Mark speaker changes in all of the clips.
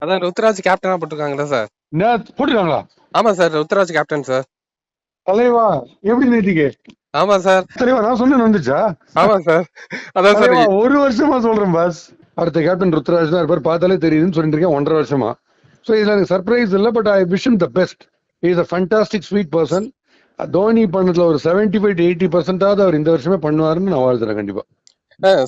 Speaker 1: அதான் ருத்ராஜ் கேப்டனா போட்டிருக்காங்களா சார்?
Speaker 2: என்ன போட்டுருக்காங்களா?
Speaker 1: ஆமா சார், ருத்ராஜ் கேப்டன் சார்.
Speaker 2: தலைவா எப்படி நீட்டிக்கு?
Speaker 1: ஆமா சார்.
Speaker 2: தலைவா நான் சொன்னேன் வந்துச்சா?
Speaker 1: ஆமா சார். அதான் சார்.
Speaker 2: தலைவா ஒரு வருஷமா சொல்றேன் பாஸ். அடுத்த கேப்டன் ருத்ராஜ் தான் இருப்பார், பார்த்தாலே தெரியுதுன்னு சொல்லிட்டு இருக்கேன் 1.5 வருஷமா. ஸோ இதுல எனக்கு சர்ப்ரைஸ் இல்லை, but I wish the best. Is a fantastic sweet person. Dhoni பண்ணதுல ஒரு 75-80% அவர் இந்த வருஷமே பண்ணுவாருன்னு நான் வாழ்த்துறேன் கண்டிப்பா.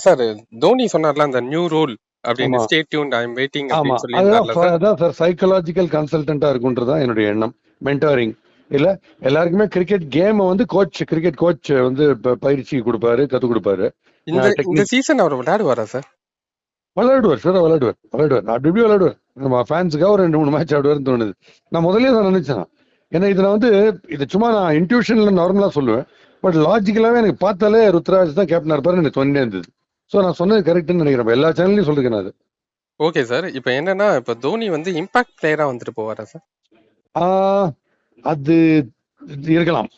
Speaker 1: சார் தோனி சொன்னார்ல அந்த நியூ ரூல் அப்படின்னு,
Speaker 2: ஆமா
Speaker 1: stay tuned, I am waiting
Speaker 2: ஆமா,
Speaker 1: அப்படின்னு சொல்லியிருந்தார்ல சார்.
Speaker 2: அதான் சார் சைக்காலஜிக்கல் கன்சல்டன்டா இருக்குன்றதான் என்னுடைய எண்ணம். மென்டாரிங் இல்ல, எல்லாருக்குமே கிரிக்கெட் கேம் வந்து கிரிக்கெட் கோச் வந்து பயிற்சி கொடுப்பாரு, கத்து கொடுப்பாரு.
Speaker 1: இந்த சீசன் அவர் விளையாடுவாரா சார்?
Speaker 2: விளையாடுவார் சார், விளையாடுவார் அப்படி விளையாடுவார். நம்ம ஃபேன்ஸுக்காக ஒரு 2-3 மேட்ச் ஆடுவார்னு தோணுது. நான் முதல்ல தான் நினைச்சேன். ஏன்னா இதுல வந்து இது சும்மா நான் இன்ட்யூஷன்ல நார்மலா சொல்லுவேன், பட் லாஜிக்கலாவே எனக்கு பார்த்தாலே ருத்ராஜ் தான் கேப்டனா இருப்பாரு எனக்கு சொன்னே இருந்தது. ஸோ நான் சொன்னது கரெக்ட்னு நினைக்கிறேன். எல்லா சேனல்லையும் சொல்லிருக்கேன் அது.
Speaker 1: Okay sir. இப்போ என்னன்னா, இப்போ தோனி வந்து இம்பாக்ட் பிளேயரா வந்துட்டு போவாரா சார்?
Speaker 2: அது இருக்கலாம்.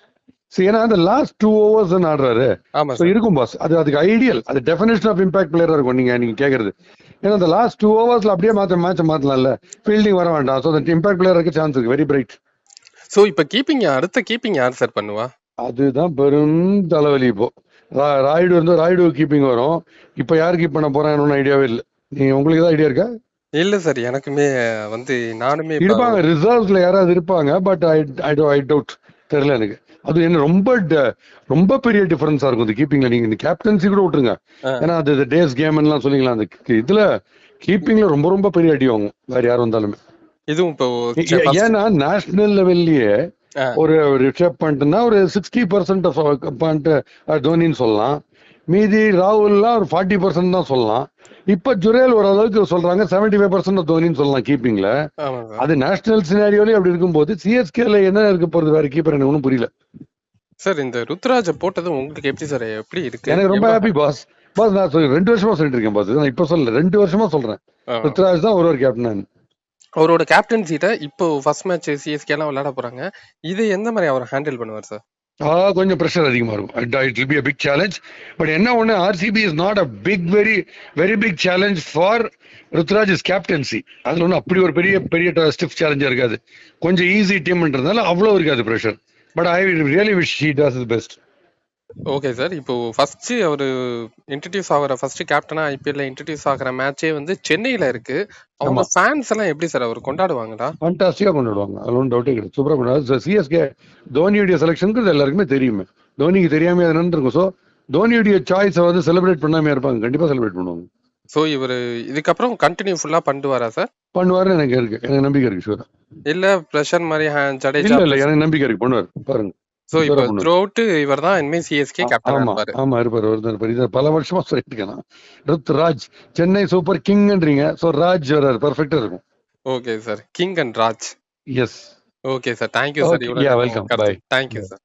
Speaker 2: ஏன்னா அந்த லாஸ்ட் 2 overs ஆடுறாரு. இருக்கும் பாஸ். அதுக்கு ஐடியல். அது டெஃபினேஷன் ஆஃப் இம்பாக்ட் பிளேயரா இருக்கும் நீங்க கேக்குறது. ஏன்னா அந்த லாஸ்ட் 2 overs அப்படியே மேட்ச் மாத்தலாம்ல, ஃபீல்டிங் வர வேண்டாம். ஸோ இம்பாக்ட் பிளேயர் இருக்க சான்ஸ் இருக்கு, வெரி பிரைட்.
Speaker 1: சோ இப்போ அடுத்த கீப்பிங் யார் சார் பண்ணுவா?
Speaker 2: அதுதான் பெரும் தலைவலி. இப்போ ராய்டு வந்து ராய்டு கீப்பிங் வரும். இப்போ யார் கீப் பண்ண போறான்னு ஐடியாவே இல்லை. உங்களுக்கு ஏதாவது ஐடியா இருக்கா?
Speaker 1: இல்ல சார், எனக்குமே வந்து நானுமே
Speaker 2: இருப்பாங்க, ரிசர்வ்ஸ்ல யாராவது இருப்பாங்க, பட் ஐ டவுட், தெரியல எனக்கு. அது என்ன ரொம்ப பெரிய டிஃபரன்ஸா இருக்கும் இந்த கீப்பிங்ல. நீங்க இந்த கேப்டன்சி கூட விட்டுருங்க, ஏன்னா அது டேஸ் கேம் எல்லாம் சொன்னீங்களா, அந்த இதுல கீப்பிங்ல ரொம்ப பெரிய அடி வாங்கும் வேற யார் வந்தாலுமே.
Speaker 1: இதுவும் இப்போ
Speaker 2: ஏன்னா நேஷனல் லெவல்லயே ஒரு ரிஷப் பண்ட்னா ஒரு 60% தோனின்னு சொல்லலாம். மீதி ராகுல்லாம் ஒரு 40% தான் சொல்லலாம். இப்ப ஜுரேல் ஓரளவுக்கு சொல்றாங்க 75% தோனின்னு சொல்லலாம் கீப்பிங்ல. அது நேஷனல் சினாரியோலயே அப்படி இருக்கும்போது சிஎஸ்கேல என்ன இருக்க போறது வேற கீப்பர் எனக்கு ஒன்றும் புரியல
Speaker 1: சார். இந்த ருத்ராஜ போட்டது உங்களுக்கு எப்படி சார், எப்படி இருக்கு?
Speaker 2: எனக்கு ரொம்ப ஹாப்பி பாஸ். நான் 2 வருஷமா சொல்லிட்டு இருக்கேன் பாஸ். நான் இப்ப சொல்லல, 2 வருஷமா சொல்றேன். ருத்ராஜ் தான் ஒரு கேப்டன்.
Speaker 1: அவரோட கேப்டன்சிட்ட இப்போ ஃபர்ஸ்ட் மேட்ச் சிஎஸ்கே எல்லாம் விளையாட போறாங்க. இது எந்த மாதிரி அவர் ஹேண்டில் பண்ணுவார் சார்?
Speaker 2: கொஞ்சம் ப்ரெஷர் அதிகமா இருக்கும். It will be a big challenge. But என்ன ஒண்ணு, RCB is not a very big challenge for Ruturaj captaincy. அதுல ஒன்றும் அப்படி ஒரு பெரிய ஸ்டிஃப் சேலஞ்சா இருக்காது. கொஞ்சம் ஈஸி டீம்ன்றதுனால அவ்வளவு இருக்காது pressure. But I really wish he does his best.
Speaker 1: Okay sir. இப்போ ஃபர்ஸ்ட் அவர் இன்ட்ரோடியூஸ் ஆகிற ஃபர்ஸ்ட் கேப்டனா ஐபிஎல்ல இன்ட்ரோடியூஸ் ஆகிற மேட்சே வந்து சென்னையில இருக்கு. அவங்க ஃபேன்ஸ் எல்லாம் எப்படி சார் அவர் கொண்டாடுவாங்களா?
Speaker 2: ஃபண்டாஸ்டிக்கா கொண்டாடுவாங்க, அதுல ஒன்றும் டவுட்டே கிடையாது. சூப்பரா கொண்டாடு. சிஎஸ்கே தோனியுடைய செலக்ஷனுக்கு எல்லாருக்குமே தெரியுமே, தோனிக்கு தெரியாம அது நடந்திருக்கும். ஸோ தோனியுடைய சாய்ஸை வந்து செலிப்ரேட் பண்ணாம இருப்பாங்க, கண்டிப்பா செலிப்ரேட் பண்ணுவாங்க.
Speaker 1: சோ இவரு இதுக்கப்புறம் கண்டினியூ ஃபுல்லா பண்ணுவாரா சார்?
Speaker 2: பண்ணுவாருன்னு எனக்கு இருக்கு, எனக்கு நம்பிக்கை இருக்கு. ஷூரா
Speaker 1: இல்ல பிரஷர் மாதிரி ஜடேஜா?
Speaker 2: இல்ல எனக்கு நம்பிக்கை இருக்கு, பண்ணுவார் பாருங்க.
Speaker 1: சோ இப்போ த்ரூ அவுட் இவர் தான் இனிமே சிஎஸ்கே கேப்டன் இருப்பாரு.
Speaker 2: ஆமா இருப்பாரு. ஒரு பல வருஷமா சொல்லிட்டு இருக்கேன். ருத்ராஜ் சென்னை சூப்பர் கிங்ன்றீங்க, சோ ராஜ் வராரு, பெர்ஃபெக்ட்டா இருக்கும்.
Speaker 1: Okay sir, king and Raj.
Speaker 2: Yes.
Speaker 1: Okay sir, thank you sir.
Speaker 2: Welcome, bye.
Speaker 1: Thank you sir.